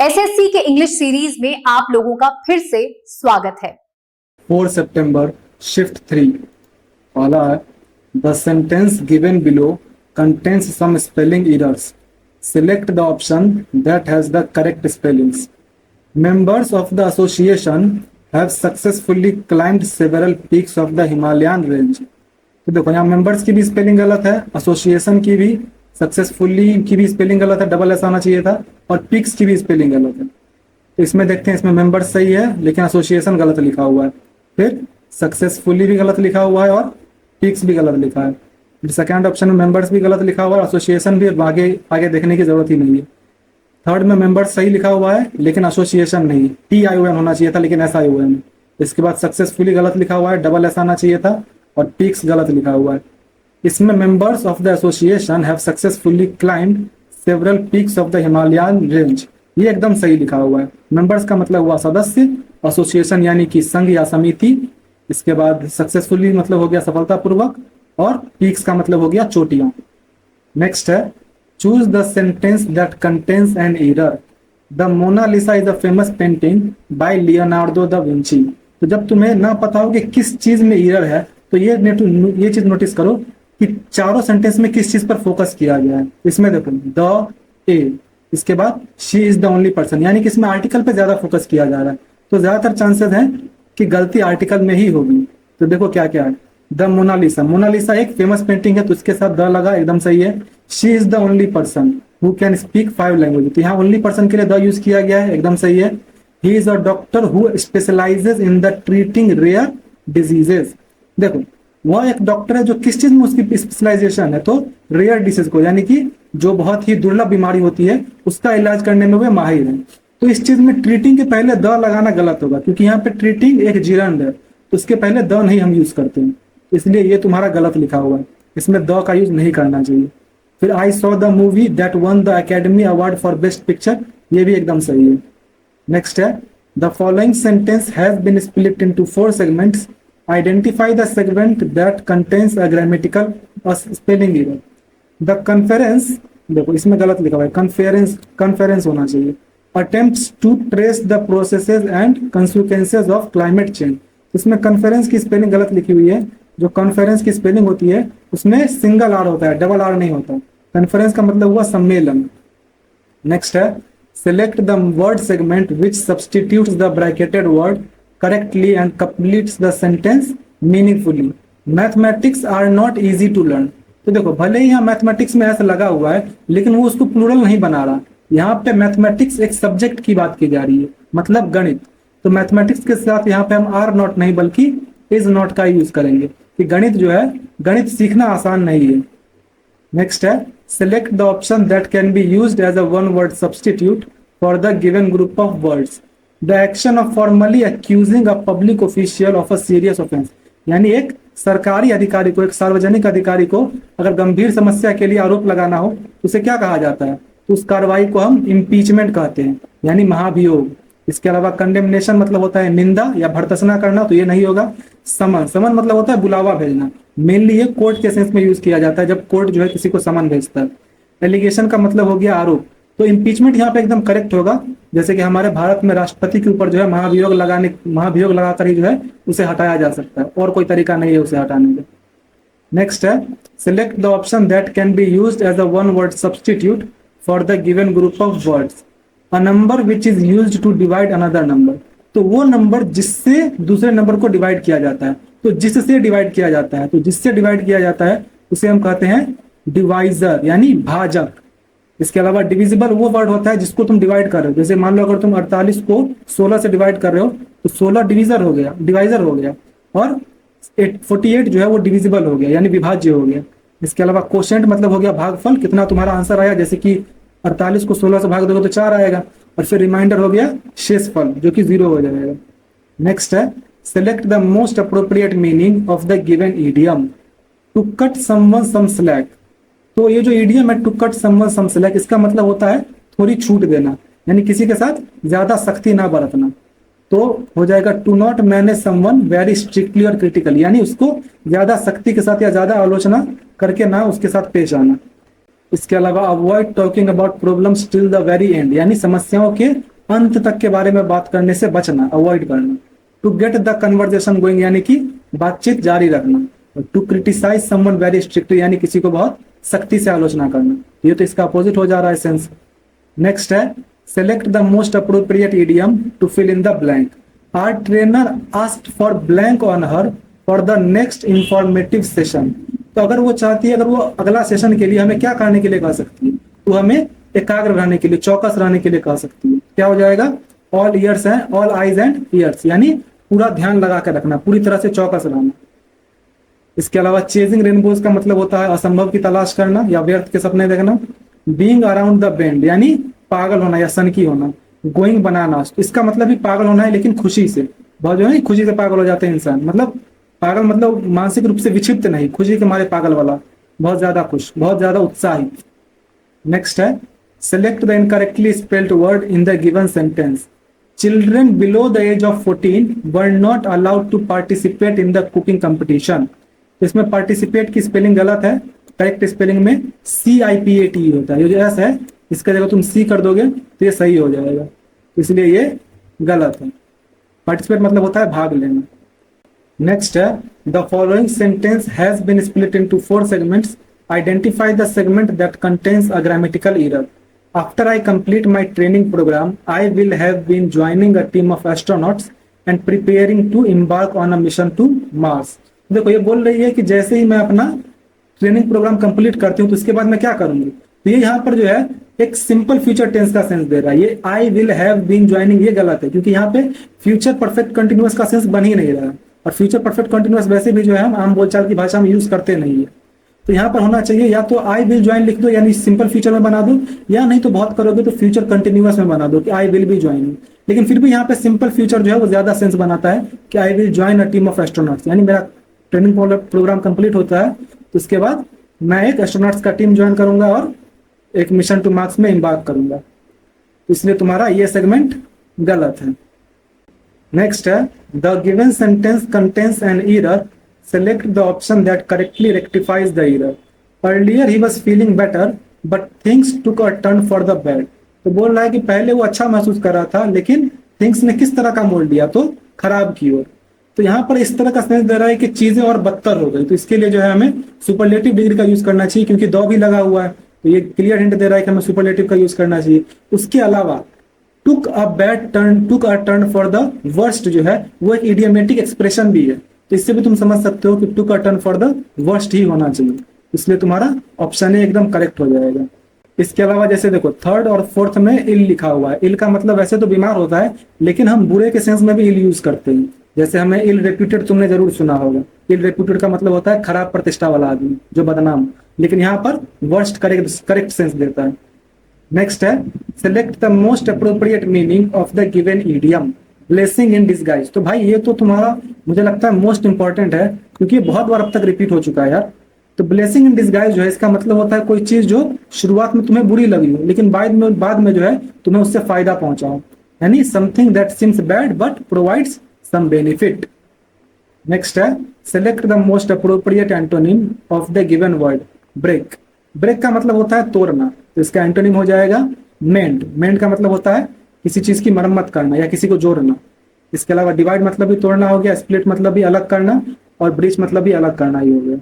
SSC के English series में आप लोगों का फिर से स्वागत है। 4 सितंबर शिफ्ट 3 पहला है the sentence given below contains some spelling errors. Select the option that has the correct spellings. Members of the association have successfully climbed several peaks of the Himalayan range। तो देखो यहाँ मेंबर्स की भी spelling गलत है, association की भी, successfully की भी स्पेलिंग गलत है, डबल एस आना चाहिए था, और पिक्स की भी स्पेलिंग गलत है। तो इसमें देखते हैं, इसमें मेंबर्स सही है लेकिन एसोसिएशन गलत लिखा हुआ है, फिर सक्सेसफुली भी गलत लिखा हुआ है और पिक्स भी गलत लिखा है। सेकेंड ऑप्शन में मेंबर्स भी गलत लिखा हुआ है, एसोसिएशन भी आगे आगे देखने की जरूरत ही नहीं है। थर्ड में मेंबर्स सही लिखा हुआ है लेकिन एसोसिएशन नहीं, TION होना चाहिए था लेकिन SION। इसके बाद सक्सेसफुली गलत लिखा हुआ है, डबल एस आना चाहिए था, और पिक्स गलत लिखा हुआ है। इसमें members of the association have successfully climbed several peaks of the Himalayan range, ये एकदम सही लिखा हुआ है। मेंबर्स का मतलब हुआ सदस्य, एसोसिएशन यानी कि संघ या समिति, इसके बाद सक्सेसफुली मतलब हो गया सफलतापूर्वक, और पीक्स का मतलब हो गया चोटियां। नेक्स्ट है choose the sentence that contains an error. The Mona Lisa is a famous painting by Leonardo da Vinci. तो जब तुम्हें ना पता हो कि किस चीज में एरर है तो ये चीज नोटिस करो कि चारों सेंटेंस में किस चीज पर फोकस किया गया है। इसमें देखो द, ए, इसके बाद she is the only person, यानी कि इसमें आर्टिकल पे ज्यादा फोकस किया जा रहा है, तो ज्यादातर चांसेस हैं कि गलती आर्टिकल में ही होगी। तो देखो क्या क्या है, द मोनालिसा, मोनालिसा एक फेमस पेंटिंग है तो उसके साथ द लगा, एकदम सही है। She is the only person who can speak 5 language, तो यहाँ ओनली पर्सन के लिए द यूज किया गया है, एकदम सही है। He is a doctor who specialises in the treating rare diseases. देखो वह एक डॉक्टर है जो किस चीज में उसकी स्पेशलाइजेशन है, तो रेयर डिसीज को, यानी कि जो बहुत ही दुर्लभ बीमारी होती है उसका इलाज करने में वे माहिर हैं। तो इस चीज में ट्रीटिंग के पहले द लगाना गलत होगा, क्योंकि यहाँ पे ट्रीटिंग एक जिरंड है तो उसके पहले द नहीं हम यूज करते हैं, इसलिए ये तुम्हारा गलत लिखा हुआ है, इसमें द का यूज नहीं करना चाहिए। फिर I saw the movie that won the Academy Award for best picture, ये भी एकदम सही है। नेक्स्ट है the following sentence has been split into 4 segments. Identify the segment that contains a grammatical spelling error. The conference, देखो इसमें गलत लिखा हुआ है, कन्फेरेंस होना चाहिए। Attempts to trace the processes and consequences of climate change, इसमें कन्फेरेंस की स्पेलिंग गलत लिखी हुई है। जो कॉन्फ्रेंस की स्पेलिंग होती है उसमें सिंगल आर होता है, डबल आर नहीं होता। कॉन्फ्रेंस का मतलब हुआ सम्मेलन। नेक्स्ट है select the word segment which substitutes the bracketed word correctly and completes the sentence meaningfully. Mathematics are not easy to learn. तो देखो भले ही यहाँ मैथमेटिक्स में ऐसा लगा हुआ है लेकिन वो उसको प्लूरल नहीं बना रहा, यहाँ पे मैथमेटिक्स एक सब्जेक्ट की बात की जा रही है, मतलब गणित। तो मैथमेटिक्स के साथ यहाँ पे हम आर नॉट नहीं बल्कि इज नॉट का यूज करेंगे कि गणित जो है, गणित सीखना आसान नहीं है। नेक्स्ट है select the option that can be used as a one word substitute for the given group of words. The action of formally accusing a public official of a serious offence, यानी एक सरकारी अधिकारी को, एक सार्वजनिक अधिकारी को अगर गंभीर समस्या के लिए आरोप लगाना हो तो उसे क्या कहा जाता है, तो उस कार्रवाई को हम इम्पीचमेंट कहते हैं, यानी महाभियोग। इसके अलावा कंडेमनेशन मतलब होता है निंदा या भर्त्सना करना, तो ये नहीं होगा। समन, समन मतलब होता है बुलावा भेजना, मेनली ये कोर्ट के सेंस में यूज किया जाता है जब कोर्ट जो है किसी को समन भेजता है। एलिगेशन का मतलब हो गया आरोप, तो इम्पीचमेंट यहाँ पे एकदम करेक्ट होगा। जैसे कि हमारे भारत में राष्ट्रपति के ऊपर जो है महाभियोग लगाकर ही जो है उसे हटाया जा सकता है, और कोई तरीका नहीं है उसे हटाने का। नेक्स्ट है select the option that can be used as a one word substitute for the given group of words. A number which is used to divide another number, तो वो नंबर जिससे दूसरे नंबर को डिवाइड किया जाता है, तो जिससे डिवाइड किया जाता है, तो जिससे डिवाइड किया जाता है उसे हम कहते हैं डिवाइजर, यानी भाजक। इसके अलावा डिविजिबल वो वर्ड होता है जिसको तुम डिवाइड कर रहे हो, जैसे मान लो अगर तुम 48 को 16 से डिवाइड कर रहे हो तो 16 डिविजर हो गया, और 48 जो है वो डिविजिबल हो गया, यानी विभाज्य हो गया। इसके अलावा कोशेंट मतलब हो गया भागफल, कितना तुम्हारा आंसर आया, जैसे कि 48 को 16 से भाग दोगे तो 4 आएगा, और फिर रिमाइंडर हो गया शेषफल जो कि 0 हो जाएगा। नेक्स्ट है select the most appropriate meaning of the given idiom. To cut someone some slack, तो ये जो ईडियम है to cut someone some slack, इसका मतलब होता है थोड़ी छूट देना, यानी किसी के साथ ज्यादा सख्ती ना बरतना। तो हो जाएगा to not manage someone very strictly और क्रिटिकली, यानी उसको ज्यादा सख्ती के साथ या ज्यादा आलोचना करके ना उसके साथ पेश आना। इसके अलावा avoid talking about problems till the very and, यानी समस्याओं के अंत तक के बारे में बात करने से बचना, अवॉइड करना। To get the conversation going, यानी कि बातचीत जारी रखना। To criticise someone very strictly, यानी किसी को बहुत सख्ती से आलोचना करना। ये तो इसका अपोजिट हो जा रहा है सेंस। नेक्स्ट है select the most appropriate idiom to fill in the blank. Our trainer asked for blank on her for the next informative session. तो अगर वो चाहती है, अगर वो अगला सेशन के लिए हमें क्या करने के लिए कह सकती है, तो हमें एकाग्र रहने के लिए, चौकस रहने के लिए कह सकती है। क्या हो जाएगा? ऑल ईयर्स है, ऑल आईज एंड ईयर्स, यानी पूरा ध्यान लगा कर रखना, पूरी तरह से चौकस रहना। इसके अलावा चेजिंग रेनबोज का मतलब होता है असंभव की तलाश करना या व्यर्थ के सपने देखना। बीइंग अराउंड द बेंड, यानी पागल होना या सनकी होना। गोइंग बनाना, इसका मतलब भी पागल होना है, लेकिन खुशी से। बहुत जो है खुशी से पागल हो जाते हैं इंसान, मतलब पागल मतलब मानसिक रूप से विक्षिप्त नहीं, खुशी के मारे पागल वाला, बहुत ज्यादा खुश, बहुत ज्यादा उत्साहित। नेक्स्ट है select the incorrectly spelled word in the given sentence. Children below the age of 14 were not allowed to participate in the cooking competition. इसमें पार्टिसिपेट की स्पेलिंग गलत है, करेक्ट स्पेलिंग में CIPATE होता है। ये जो एस है इसका जगह तुम सी कर दोगे तो ये सही हो जाएगा, इसलिए ये गलत है। पार्टिसिपेट मतलब होता है भाग लेना। नेक्स्ट है the following sentence has been split into 4 segments. Identify the segment that contains a grammatical error. After I complete my training programme I will have been joining a team of astronauts and preparing to embark on a mission to Mars. देखो ये बोल रही है कि जैसे ही मैं अपना training programme complete करती हूँ तो उसके बाद मैं क्या करूंगी। तो ये यहाँ पर जो है एक सिंपल फ्यूचर टेंस का सेंस दे रहा है। ये I will have been joining ये गलत है, क्योंकि यहाँ पे फ्यूचर परफेक्ट कंटिन्यूअस का सेंस बन ही नहीं रहा है, और फ्यूचर परफेक्ट कंटिन्यूअस वैसे भी जो है हम आम बोलचाल की भाषा में यूज करते नहीं है। तो यहाँ पर होना चाहिए या तो आई विल ज्वाइन लिख दो, यानी सिंपल फ्यूचर में बना दो, या नहीं तो बहुत करोगे तो फ्यूचर कंटिन्यूअस में बना दो कि आई विल बी ज्वाइनिंग। लेकिन फिर भी यहाँ पे सिंपल फ्यूचर जो है वो ज्यादा सेंस बनाता है कि I will join a team of astronauts, यानी मेरा ट्रेनिंग प्रोग्राम कंप्लीट होता है तो उसके बाद मैं एक एस्ट्रोनॉट्स का टीम ज्वाइन करूंगा और एक मिशन टू मार्स में एम्बार्क करूंगा। इसलिए तुम्हारा ये सेगमेंट गलत है। नेक्स्ट है the given sentence contains an error. Select the option that correctly rectifies the error. Earlier he was feeling better but things took a turn for the bad. तो बोल रहा है कि पहले वो अच्छा महसूस कर रहा था, लेकिन थिंग्स ने किस तरह का मोड़ लिया, तो खराब की ओर। तो यहाँ पर इस तरह का सेंस दे रहा है कि चीजें और बदतर हो गई। तो इसके लिए जो है हमें सुपरलेटिव डिग्री का यूज करना चाहिए, क्योंकि दो भी लगा हुआ है, तो ये क्लियर हिंट दे रहा है कि हमें सुपरलेटिव का यूज करना चाहिए। उसके अलावा took a bad turn, took a turn for the worst जो है वो एक इडियोमेटिक एक्सप्रेशन भी है, तो इससे भी तुम समझ सकते हो कि took a turn for the worst ही होना चाहिए। इसलिए तुम्हारा ऑप्शन ए एकदम करेक्ट हो जाएगा। इसके अलावा जैसे देखो थर्ड और फोर्थ में इल लिखा हुआ है। इल का मतलब वैसे तो बीमार होता है, लेकिन हम बुरे के सेंस में भी इल यूज करते हैं। जैसे हमें इल रेप्यूटेड तुमने जरूर सुना होगा। इल रेप्यूटेड का मतलब होता है खराब प्रतिष्ठा वाला आदमी, जो बदनाम, लेकिन यहाँ पर वर्स्ट करेक्ट सेंस देता है। नेक्स्ट है select the most appropriate meaning of the given idiom. Blessing in disguise. तो भाई ये तो तुम्हारा मुझे लगता है मोस्ट इंपॉर्टेंट है, क्योंकि ये बहुत बार अब तक रिपीट हो चुका है यार। तो ब्लेसिंग इन डिसगाइज जो है इसका मतलब होता है कोई चीज जो शुरुआत में तुम्हें बुरी लगी हो, लेकिन बाद में जो है तुम्हें उससे फायदा पहुंचाओ, यानी something that seems bad but provides some benefit. Next है select the most appropriate antonym of the given word. Break. Break का मतलब होता है तोड़ना, तो इसका एंटोनिम हो जाएगा मेंड। मेंड का मतलब होता है किसी चीज की मरम्मत करना या किसी को जोड़ना। इसके अलावा डिवाइड मतलब भी तोड़ना हो गया, स्प्लिट मतलब भी अलग करना, और ब्रिज मतलब भी अलग करना ही हो गया।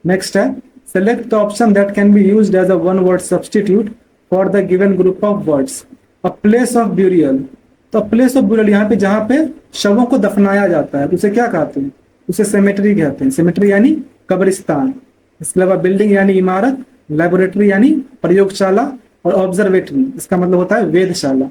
नेक्स्ट है select the option that can be used as a one word substitute for the given group of words. A place of burial. तो प्लेस ऑफ ब्यूरियल यहाँ पे जहाँ पे शवों को दफनाया जाता है उसे क्या कहते हैं? उसे सेमेट्री कहते हैं। सेमेट्री यानी कब्रिस्तान। इसके अलावा बिल्डिंग यानी इमारत, लेबोरेटरी यानी प्रयोगशाला, और ऑब्जर्वेटरी इसका मतलब होता है वेधशाला।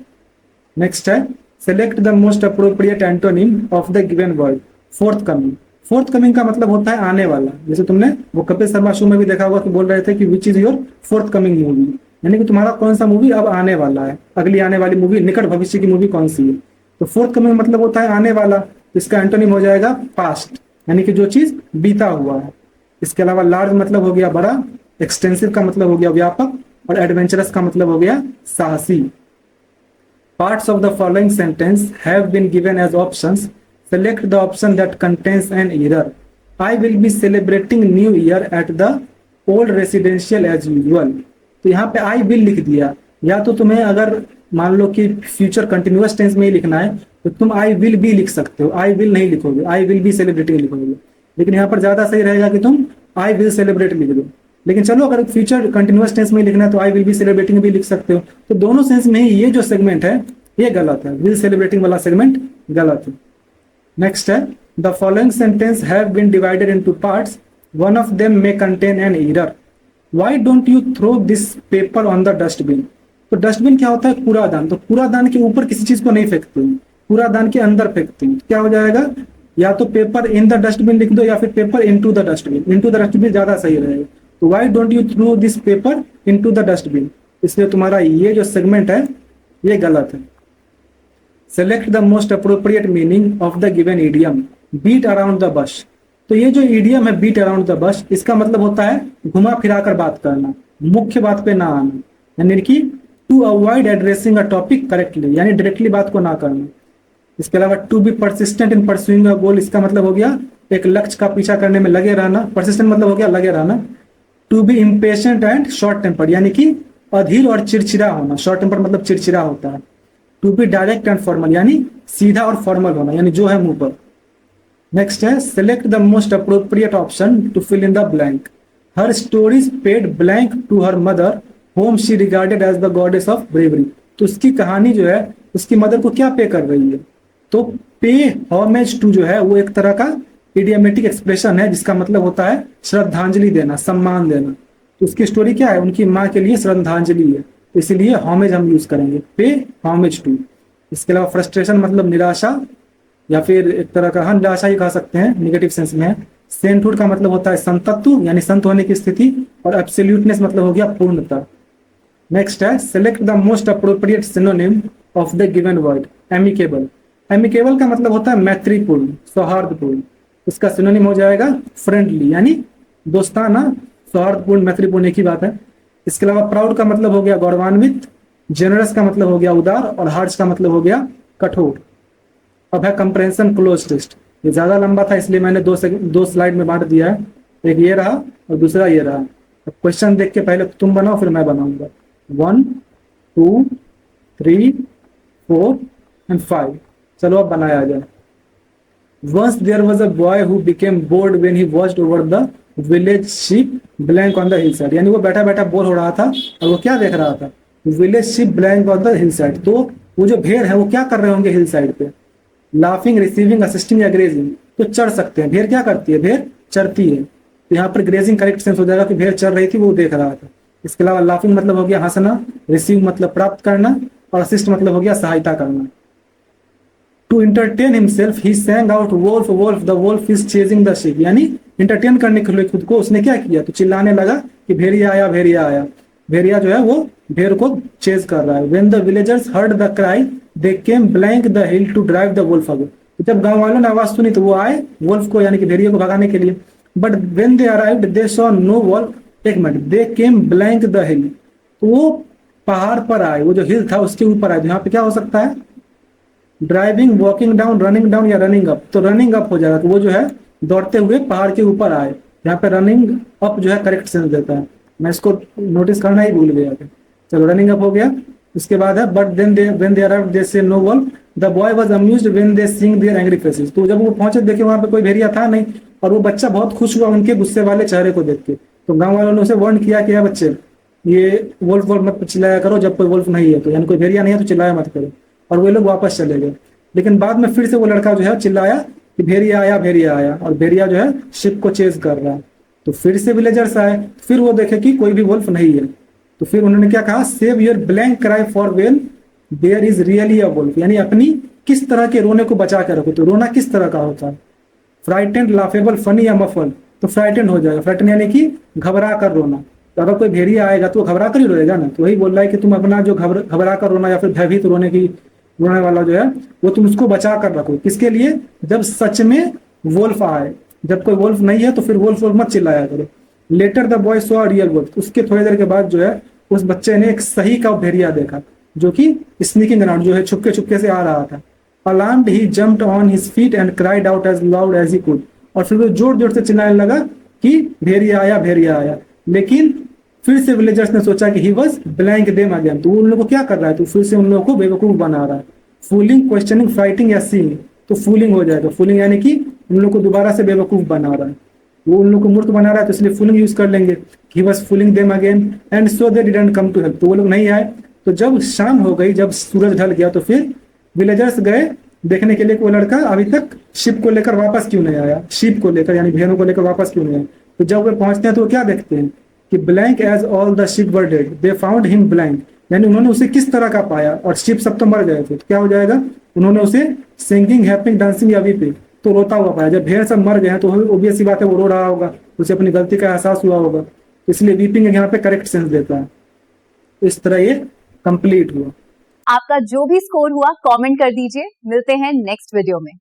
नेक्स्ट है select the most appropriate antonym of the given word. Fourth coming. Fourth coming का मतलब होता है आने वाला। जैसे तुमने वो कपिल शर्मा शो में भी देखा होगा कि बोल रहे थे कि which is your fourth coming movie, यानी कि तुम्हारा कौन सा मूवी अब आने वाला है, अगली आने वाली मूवी, निकट भविष्य की मूवी कौन सी है। तो फोर्थ कमिंग मतलब होता है आने वाला, तो इसका एंटोनिम हो जाएगा पास्ट, यानी कि जो चीज बीता हुआ है। इसके अलावा लार्ज मतलब हो गया बड़ा, एक्सटेंसिव का मतलब हो गया व्यापक, और एडवेंचरस का मतलब हो गया साहसी। Parts of the following sentence have been given as options. Select the option that contains an error. I will be celebrating New Year at the old residential as usual. तो यहाँ पे आई विल लिख दिया। या तो तुम्हें अगर मान लो कि फ्यूचर कंटिन्यूअस टेंस में ही लिखना है तो तुम आई विल बी लिख सकते हो, आई विल नहीं लिखोगे, आई विल बी सेलिब्रेटिंग लिखोगे। लेकिन यहाँ पर ज्यादा सही रहेगा कि तुम आई विल सेलिब्रेट लिख दो। लेकिन चलो अगर फ्यूचर कंटिन्यूअस टेंस में लिखना है तो आई विल बी सेलिब्रेटिंग भी लिख सकते हो। तो दोनों सेंस में ही ये जो सेगमेंट है ये गलत है, विल सेलिब्रेटिंग वाला सेगमेंट गलत है। नेक्स्ट है the following sentence have been divided into parts, one of them may contain an error, why don't you throw this paper on the dustbin. तो डस्टबिन क्या होता है? कूड़ादान। तो कूड़ादान के ऊपर किसी चीज को नहीं फेंकते हैं, कूड़ादान के अंदर फेंकते हैं। क्या हो जाएगा? या तो पेपर इन द डस्टबिन लिख दो या फिर paper into the dustbin. Into the dustbin ज्यादा सही रहेगा। तो why don't you throw this paper into the dustbin, इसलिए तुम्हारा ये जो सेगमेंट है ये गलत है। Select the most appropriate meaning of the given idiom, beat around the bush. तो ये जो इडियम है बीट अराउंड द बश, इसका मतलब होता है घुमा फिरा कर बात करना, मुख्य बात पे ना आना, यानी कि to avoid addressing a topic correctly, यानी डायरेक्टली बात को ना करना। इसके अलावा to be persistent in pursuing a goal, इसका मतलब हो गया एक लक्ष्य का पीछा करने में लगे रहना। परसिस्टेंट मतलब हो गया लगे रहना। To be impatient and short temper, यानी कि अधीर और चिड़चिड़ा होना। शॉर्ट टेम्पर मतलब चिड़चिड़ा होता है। To be direct and formal, यानी सीधा और फॉर्मल होना, यानी जो है मुंह पर। नेक्स्ट है select the most appropriate option to fill in the blank. Her stories paid blank to her mother home she regarded as the goddess of bravery. तो उसकी कहानी जो है उसकी मदर को क्या पे कर रही है? तो पे होमेज टू जो है वो एक तरह का इडियमेटिक एक्सप्रेशन है जिसका मतलब होता है श्रद्धांजलि देना, सम्मान देना। तो उसकी स्टोरी क्या है? उनकी माँ के लिए श्रद्धांजलि है, तो इसीलिए होमेज हम यूज करेंगे, पे होमेज टू। इसके अलावा फ्रस्ट्रेशन मतलब निराशा या फिर एक तरह का हम निराशा ही कह सकते हैं, निगेटिव सेंस में है। सेंटहुड का मतलब होता है संतत्व, यानी संत होने की स्थिति, और एब्सोल्यूटनेस मतलब हो गया पूर्णता। नेक्स्ट है select the most appropriate synonym of the given word, amicable. Amicable का मतलब होता है मैत्रीपूर्ण, सौहार्दपूर्ण। इसका सिनोनिम हो जाएगा फ्रेंडली, यानी दोस्ताना, सौहार्दपूर्ण, मैत्रीपूर्ण एक ही बात है। इसके अलावा प्राउड का मतलब हो गया गौरवान्वित, जेनरस का मतलब हो गया उदार, और हार्श का मतलब हो गया कठोर। अब है कंप्रेंशन क्लोज टेस्ट। ये ज्यादा लंबा था इसलिए मैंने दो स्लाइड में बांट दिया है, एक ये रहा और दूसरा ये रहा। अब क्वेश्चन देख के पहले तुम बनाओ फिर मैं बनाऊंगा। 1 2 3 4 एंड 5। चलो अब बनाया जाए। Once there was a boy who became bored when he watched over the village sheep blank on the hillside। यानी वो बैठा बैठा बोर हो रहा था और वो क्या देख रहा था? Village sheep blank on the hillside। तो वो जो भेड़ है वो क्या कर रहे होंगे हिल साइड पे? लाफिंग, रिसीविंग, असिस्टिंग या ग्रेजिंग। तो चढ़ सकते हैं। भेड़ क्या करती है? भेड़ चरती है। तो यहाँ पर ग्रेजिंग करेक्ट सेंस हो जाएगा कि भेड़ चढ़ रही थी, वो देख रहा था। इसके अलावा लाफिंग मतलब हो गया हंसना, रिसीव मतलब प्राप्त करना, और असिस्ट मतलब हो गया सहायता करना। To entertain himself he sang out wolf wolf the wolf is chasing the sheep. यानी इंटरटेन करने के लिए खुद को उसने क्या किया? तो चिल्लाने लगा कि भेड़िया आया, भेड़िया आया। भेड़िया जो है वो भेड़ को चेज कर रहा है। When the villagers heard the cry, they came blank the hill to drive the wolf away। तो जब गांव वालों ने आवाज सुनी तो वो आए वोल्फ को यानी कि भेड़िया को भगाने के लिए। But when they arrived, they saw no wolf। एक minute, they came blank the hill। तो वो पहाड़ पर आए, वो जो हिल था उसके ऊपर आए। तो यहाँ पे क्या हो सकता है? Driving, walking down, running down या रनिंग अप। तो रनिंग अप हो जाएगा। तो वो जो है दौड़ते हुए पहाड़ के ऊपर आए। यहाँ पे रनिंग अप जो है करेक्ट सेंस देता है। मैं इसको नोटिस करना ही भूल गया था। चलो रनिंग अप हो गया। उसके बाद है but then when they arrived they say no wolf the boy was amused when they seeing their angry faces. तो जब वो पहुंचे देखे वहां पे कोई भेड़िया था नहीं, और वो बच्चा बहुत खुश हुआ उनके गुस्से वाले चेहरे को देख के। तो गांव वालों ने उसे वार्न किया कि बच्चे ये वोल्फ वोल्फ मत चिल्लाया करो जब कोई वोल्फ नहीं है, तो यानी कोई भेड़िया नहीं है तो चिल्लाया मत करो। और वो लोग वापस चले गए। लेकिन बाद में फिर से वो लड़का जो है चिल्लाया कि भेड़िया आया, भेड़िया आया, और भेड़िया जो है शिप को चेज कर रहा है। तो फिर से विलेजर्स आए, फिर वो देखे कि कोई भी वोल्फ नहीं है। तो फिर उन्होंने क्या कहा? Save your blank cry for when there is really a wolf. यानी अपनी किस तरह के रोने को बचा के रखो। तो रोना किस तरह का होता है? फ्राइटेंड, लाफेबल, फनी या मफल। तो फ्राइटेंड हो जाएगा। फ्राइटेंड यानी कि घबरा कर रोना। तो अगर कोई भेड़िया आएगा तो घबरा कर ही रोएगा ना। तो वही बोल रहा है कि तुम अपना जो घबरा कर रोना या फिर भयभीत रोने वाला जो है वो तुम उसको बचा कर रखो। किसके लिए? जब सच में वोल्फ आए। जब कोई वोल्फ नहीं है तो फिर वोल्फ वोल्फ मत चिल्लाया करो। Later the boy saw real wolf. उसके थोड़ी देर के बाद जो है उस बच्चे ने एक सही का भेड़िया देखा जो कि स्नीकिंग अराउंड जो है छुपके छुपके से आ रहा था। Alarmed he jumped on his feet and cried out as loud as he could. और फिर वो जोर जोर से चिल्लाने लगा कि भेड़िया आया, भेड़िया आया। लेकिन फिर से विलेजर्स ने सोचा कि he was blank them again, तो वो उन लोगों को क्या कर रहा है, तो फिर से उन लोगों को बेवकूफ बना रहा है। फूलिंग, क्वेश्चनिंग, फाइटिंग या सीइंग, तो फूलिंग हो जाएगा। फूलिंग यानी कि उन लोगों को दोबारा से बेवकूफ बना रहा है, वो उन लोगों को मूर्ख बना रहा है, तो इसलिए फूलिंग यूज कर लेंगे। He was fooling them again and so they didn't come to help, तो वो लोग नहीं आए। तो जब शाम हो गई, जब सूरज ढल गया, तो फिर विलेजर्स गए देखने के लिए कि वो लड़का अभी तक शिप को लेकर वापस क्यों नहीं आया, शिप को लेकर यानी भेड़ों को लेकर वापस क्यों नहीं आया। तो जब वे पहुंचते हैं तो वो क्या देखते हैं कि blank as all the sheep were dead they found him blank, यानी उन्होंने उसे किस तरह का पाया, और शिप सब तो मर गए थे, तो क्या हो जाएगा, उन्होंने उसे सिंगिंग, हैपिंग, डांसिंग या वीपिंग, तो रोता हुआ पाया। जब भेड़ सब मर गए हैं तो ऑब्वियस सी बात है वो रो रहा होगा, उसे अपनी गलती का एहसास हुआ होगा, इसलिए वीपिंग यहाँ पे करेक्ट सेंस देता है। इस तरह ये कंप्लीट हुआ। आपका जो भी स्कोर हुआ कमेंट कर दीजिए। मिलते हैं नेक्स्ट वीडियो में।